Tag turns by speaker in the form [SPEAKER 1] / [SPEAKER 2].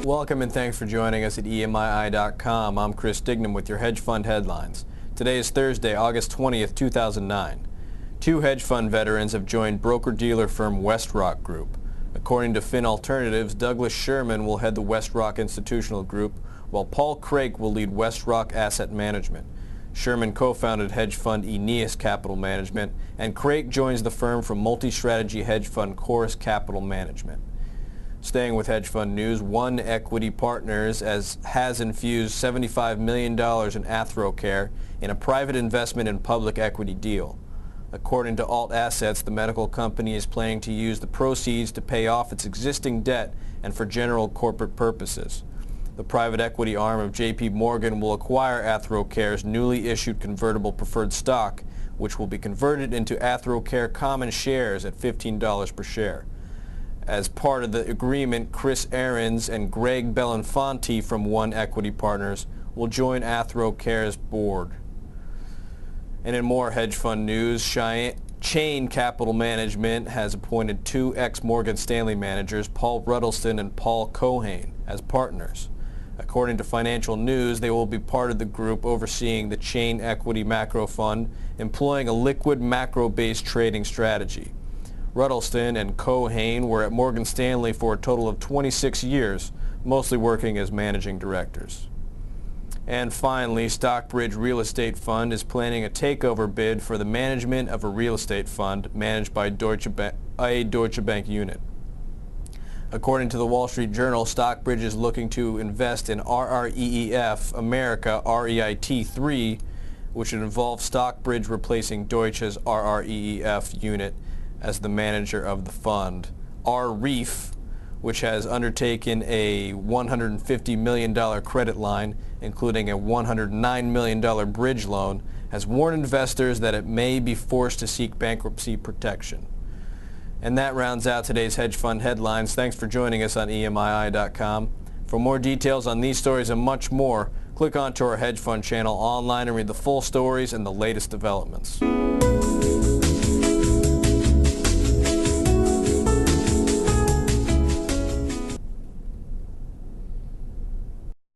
[SPEAKER 1] Welcome and thanks for joining us at EMII.com. I'm Chris Dignam with your hedge fund headlines. Today is Thursday, August 20th, 2009. Two hedge fund veterans have joined broker-dealer firm Westrock Group. According to Fin Alternatives, Douglas Sherman will head the Westrock Institutional Group, while Paul Craik will lead Westrock Asset Management. Sherman co-founded hedge fund Aeneas Capital Management, and Craik joins the firm from multi-strategy hedge fund Chorus Capital Management. Staying with hedge fund news, One Equity Partners has infused $75 million in AthroCare in a private investment in public equity deal. According to Alt Assets, the medical company is planning to use the proceeds to pay off its existing debt and for general corporate purposes. The private equity arm of JPMorgan will acquire AthroCare's newly issued convertible preferred stock, which will be converted into AthroCare common shares at $15 per share. As part of the agreement, Chris Ahrens and Greg Belenfanti from One Equity Partners will join AthroCare's board. And in more hedge fund news, Chain Capital Management has appointed two ex-Morgan Stanley managers, Paul Ruddleston and Paul Cohane, as partners. According to Financial News, they will be part of the group overseeing the Chain Equity Macro Fund, employing a liquid macro-based trading strategy. Ruddleston and Cohane were at Morgan Stanley for a total of 26 years, mostly working as managing directors. And finally, Stockbridge Real Estate Fund is planning a takeover bid for the management of a real estate fund managed by a Deutsche Bank unit. According to the Wall Street Journal, Stockbridge is looking to invest in RREEF America REIT 3, which would involve Stockbridge replacing Deutsche's RREEF unit as the manager of the fund. RREEF, which has undertaken a $150 million credit line, including a $109 million bridge loan, has warned investors that it may be forced to seek bankruptcy protection. And that rounds out today's hedge fund headlines. Thanks for joining us on EMII.com. For more details on these stories and much more, click onto our hedge fund channel online and read the full stories and the latest developments.